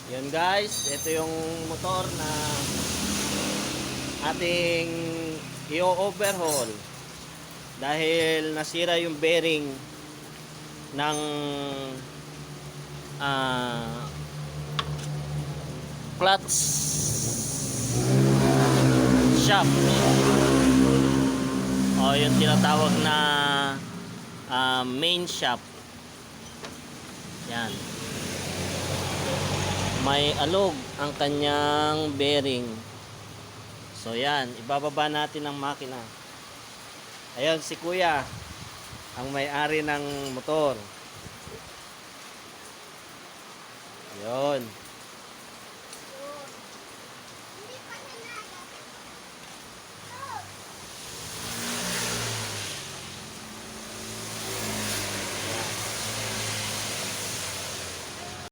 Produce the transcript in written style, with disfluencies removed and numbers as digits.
Yun guys, ito yung motor na ating i-overhaul dahil nasira yung bearing ng clutch shaft o yung tinatawag na main shaft. Yan, may alog ang kanyang bearing. So yan, ibababa natin ang makina. Ayun si kuya, ang may-ari ng motor. Yun.